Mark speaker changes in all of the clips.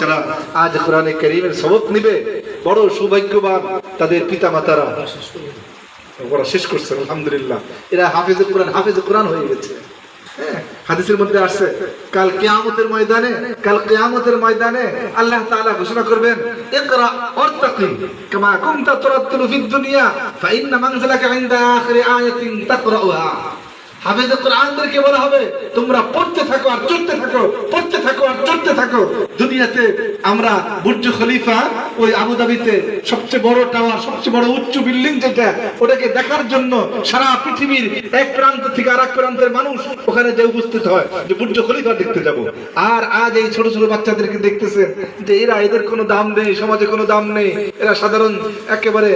Speaker 1: বাচ্চারা আজ কোরআনে কারীমের সবক নিবে, বড় সৌভাগ্যবান তাদের পিতা মাতারা। ওরা শেষ করছে আলহামদুলিল্লাহ, এরা হাফেজে কোরআন হয়ে গেছে। হাদিসের মধ্যে আসছে কাল কিয়ামতের ময়দানে আল্লাহ তাআলা ঘোষণা করবেন, ইকরা ওয়ারতাকি কামা কুনতা তুরাত্তিলু ফিদ দুনিয়া ফাইন্না মানজিলাকা ইনদা আখিরি আয়াতিন তাকরাউহা। হাফেজে কোরআনদেরকে বলা হবে, তোমরা পড়তে থাকো আর চড়তে থাকো, পড়তে থাকো আর চড়তে থাকো। দুনিয়াতে আমরা বুর্জ খলিফা ওই আবুধাবিতে সবচেয়ে বড় টাওয়ার, সবচেয়ে বড় উচ্চ বিল্ডিং যেটা, ওটাকে দেখার জন্য সারা পৃথিবীর এক প্রান্ত থেকে আরেক প্রান্তের মানুষ ওখানে যে উপস্থিত হয় যে বুর্জ খলিফা দেখতে যাব। আর আজ এই ছোট ছোট বাচ্চাদেরকে দেখতেছেন যে এদের কোনো দাম নেই, সমাজে কোনো দাম নেই, এরা সাধারণ একেবারে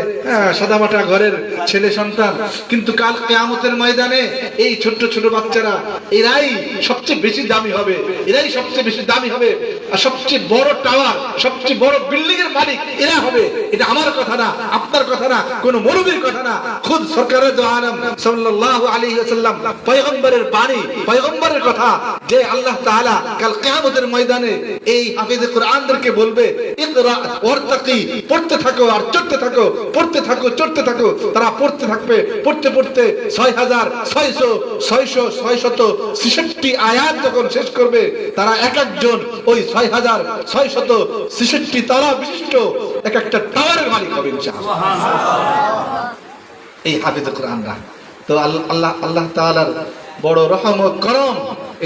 Speaker 1: সাদামাটা ঘরের ছেলে সন্তান। কিন্তু কাল কিয়ামতের ময়দানে এই ছোট ছোট বাচ্চারা এরাই সবচেয়ে বেশি দামি হবে, এরাই সবচেয়ে বেশি দামি হবে, আর সবচেয়ে বড় টাওয়ার, সবচেয়ে বড় বিল্ডিং এর মালিক এরা হবে। এটা আমার কথা না, আপনার কথা না, কোন মৌলবীর কথা না, খুদ সরকারে দো আলম সাল্লাল্লাহু আলাইহি ওয়াসাল্লাম পয়গম্বরের বাণী, পয়গম্বরের কথা, যে আল্লাহ তাআলা কাল কিয়ামতের ময়দানে এই হাফেজে কোরআনদেরকে বলবে, ইকরা ওয়ারতাকি, পড়তে থাকো আর চড়তে থাকো, পড়তে থাকো চড়তে থাকো। তারা পড়তে থাকবে, পড়তে পড়তে 6666 আয়াত যখন শেষ করবে, তারা এক একজন ওই 6666 তারা বিশিষ্ট এক একটা টাওয়ারের মালিক হবে ইনশাআল্লাহ, এই হাফেজে কোরআনরা। তো আল্লাহ তাআলার বড় রহমত করম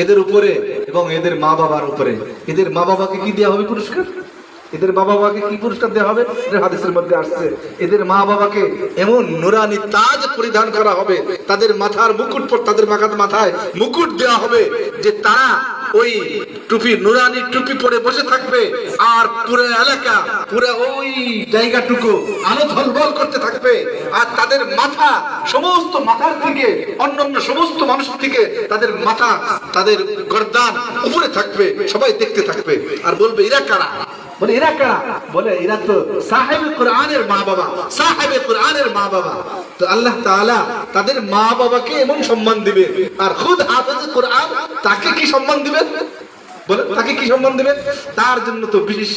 Speaker 1: এদের উপরে এবং এদের মা বাবার উপরে। এদের মা বাবাকে কি দেওয়া হবে পুরস্কার? এদের মা বাবাকে কি পুরস্কার দেওয়া হবে? হাদিসের মধ্যে আসছে এদের মা বাবাকে এমন নুরানি তাজ পরিধান করা হবে, তাদের মাথার মুকুট পর তাদের মাথায় মুকুট দেওয়া হবে, যে তারা ওই টুপি, নুরানি টুপি পরে বসে থাকবে, আর পুরো এলাকা, পুরো ওই জায়গাটুকু আলো ঝলমল করতে থাকবে। আর তাদের মাথা, সমস্ত মাথার থেকে অন্যান্য সমস্ত মানুষের থেকে তাদের মাথা, তাদের গর্দান উপরে থাকবে, সবাই দেখতে থাকবে আর বলবে এরা কারা? বলে এরা কারা? বলে এরা তো সাহেবে কোরআনের মা বাবা, সাহেবে কোরআনের মা বাবা। তো আল্লাহ তাআলা তাদের মা বাবাকে এমন সম্মান দিবে, আর খুদ হাফেজে কোরআন তাকে কি সম্মান দিবে? বলে তাকে কি সম্মান দিবে? তার জন্য তো বিশেষ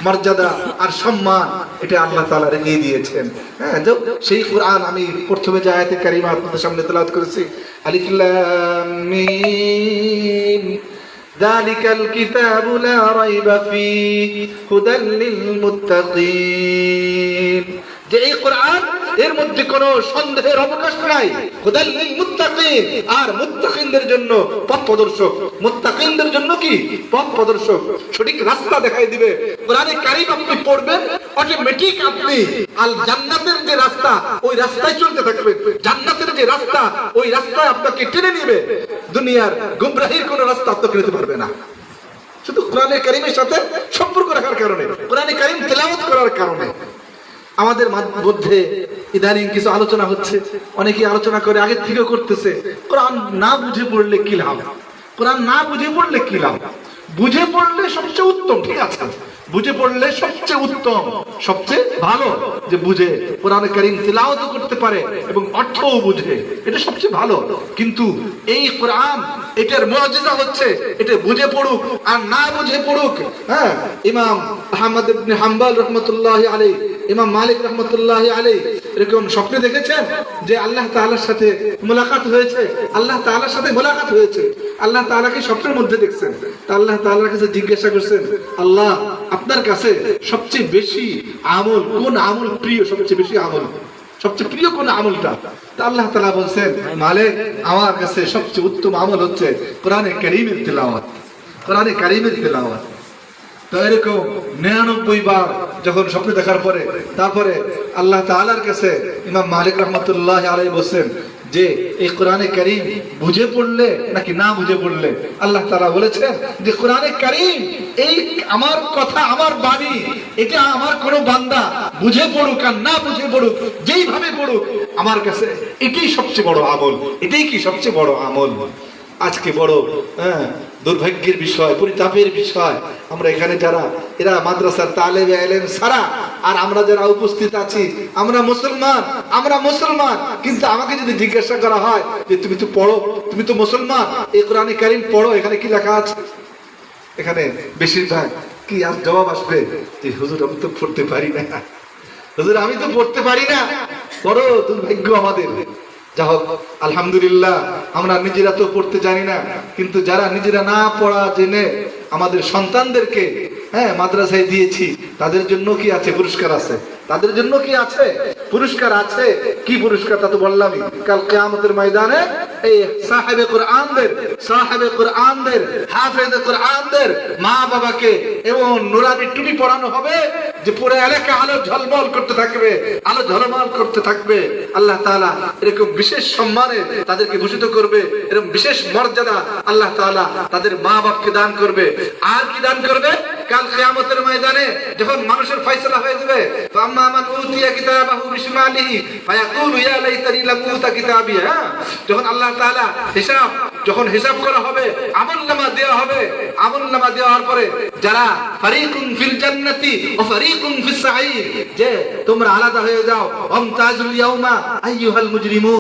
Speaker 1: মর্যাদা আর সম্মান এটা আল্লাহ তাআলা রেখে দিয়েছেন। হ্যাঁ, সেই কোরআন আমি প্রথমে যে আয়াতে কারিমা আপনাদের সামনে তেলাওয়াত করেছি, আলিফ লাম মিম যালিকাল কিতাবু লা রাইবা ফীহি হুদাল লিল মুত্তাকিন, যে এই কোরআন এর মধ্যে কোনো সন্দেহের অবকাশ নাই। হুদাল লিল মুত্তাকিন, আর মুত্তাকিনদের জন্য পথ প্রদর্শক। মুত্তাকিনদের জন্য কি? পথ প্রদর্শক, সঠিক রাস্তা দেখাই দিবে। কোরআনে কারীম আপনি পড়বেন, অটোমেটিক আপনি আল জান্নাতের যে রাস্তা, ওই রাস্তায় চলতে থাকবেন। জান্নাতের যে রাস্তা, ওই রাস্তায় আপনাকে টেনে নেবে। দুনিয়ার গুমরাহির কোনো রাস্তা আপনাকে নিতে পারবে না। শুধু কোরআনে কারীমের সাথে সম্পর্ক রাখার কারণে, কোরআনে কারীম তেলাওয়াত করার কারণে। আমাদের মধ্যে ইদানিং কিছু আলোচনা হচ্ছে, অনেকে আলোচনা করে, আগে থেকে করতেছে, কোরআন না বুঝে পড়লে কি লাভ? কোরআন না বুঝে পড়লে কি লাভ? বুঝে পড়লে সবচেয়ে উত্তম, ঠিক আছে, বুঝে পড়লে সবচেয়ে উত্তম, সবচেয়ে ভালো, যে বুঝে কোরআনে কারীম তেলাওয়াত করতে পারে এবং অর্থও বুঝে, এটা সবচেয়ে ভালো। কিন্তু এই কোরআন, এটার মুআজিজা হচ্ছে এটা বুঝে পড়ুক আর না বুঝে পড়ুক। হ্যাঁ, ইমাম আহমদ ইবনে হাম্বল রাহমাতুল্লাহি আলাইহি, ইমাম মালিক রাহমাতুল্লাহি আলাইহি এরকম স্বপ্নে দেখেছেন যে আল্লাহ তাআলার সাথে মুলাকাত হয়েছে, আল্লাহ তাআলার সাথে মুলাকাত হয়েছে। আল্লাহ তাআলাকে স্বপ্নের মধ্যে দেখছেন। তা আল্লাহ তাআলার কাছে জিজ্ঞাসা করছেন, আল্লাহ আপনার কাছে সবচেয়ে বেশি আমল কোন আমল প্রিয়? সবচেয়ে বেশি আমল, সবচেয়ে প্রিয় কোন আমলটা? তা আল্লাহ তাআলা বলছেন, মালিক আমার কাছে সবচেয়ে উত্তম আমল হচ্ছে কোরআনে কারীমের তেলাওয়াত, কোরআনে কারীমের তেলাওয়াত। তো এরকম 99 বার যখন স্বপ্ন দেখার পরে, তারপরে আল্লাহ তাআলার কাছে ইমাম মালিক রাহমাতুল্লাহি আলাইহি বলেন যে এই কোরআনে কারীম বুঝে পড়লে নাকি না বুঝে পড়লে? আল্লাহ তাআলা বলেছেন যে কোরআনে কারীম এই আমার কথা, আমার বাণী, এটা আমার কোন বান্দা বুঝে পড়ুক আর না বুঝে পড়ুক, যেইভাবে পড়ুক, আমার কাছে এটাই সবচেয়ে বড় আমল। এটাই কি সবচেয়ে বড় আমল? আজকে বড় দুর্ভাগ্যের বিষয়, পরিতাপের বিষয়, আমরা এখানে যারা এরা মাদ্রাসার তালেবে ইলম ছাড়া, আর আমরা যারা উপস্থিত আছি, আমরা মুসলমান, কিন্তু আমাকে যদি জিজ্ঞাসা করা হয় যে তুমি তো পড়ো, তুমি তো মুসলমান, এই কোরআনে কারীম পড়ো, এখানে কি লেখা আছে? এখানে বেশিরভাগ কি আজ জবাব আসবে যে হুজুর আমি তো পড়তে পারি না, হুজুর আমি তো পড়তে পারি না। বড় দুর্ভাগ্য আমাদের। যা হোক আলহামদুলিল্লাহ, আমরা নিজেরা তো পড়তে জানি না, কিন্তু যারা নিজেরা না পড়া জেনে আমাদের সন্তানদেরকে মাদ্রাসায় দিয়েছি, তাদের জন্য কি আছে? পুরস্কার আছে। তাদের জন্য কি আছে? পুরস্কার আছে। কি পুরস্কার তা তো বললামই। কাল কিয়ামতের ময়দানে এই সাহেবে কোরআনদের হাফেজে কোরআনদের মা বাবাকে এবং নুরানি টুপি পরানো হবে, যে পুরো এলাকা আলো ঝলমল করতে থাকবে, আলো ঝলমল করতে থাকবে। আল্লাহ তাআলা এরকম বিশেষ সম্মানে তাদেরকে ভূষিত করবে, এরকম বিশেষ মর্যাদা আল্লাহ তাআলা তাদের মা বাপকে দান করবে। আর কি দান করবে? কাল কিয়ামতের ময়দানে যখন মানুষের ফয়সালা হয়ে যাবে, ফাম্মা মান উতিয়া কিতাবাহু বিশমালিহি ফায়াকুলু ইয়া লাইতানি লাম উতা কিতাবি। যখন আল্লাহ তাআলা হিসাব করা হবে, আমলনামা দেওয়া হবে, আমলনামা দেওয়ার পরে যারা ফারিকুন ফিল জান্নাতি ওয়া ফারিকুন ফিস সাঈর, যে তোমরা আলাদা হয়ে যাও, আমতাজুল ইয়াউমা আইয়ুহাল মুজরিমুন।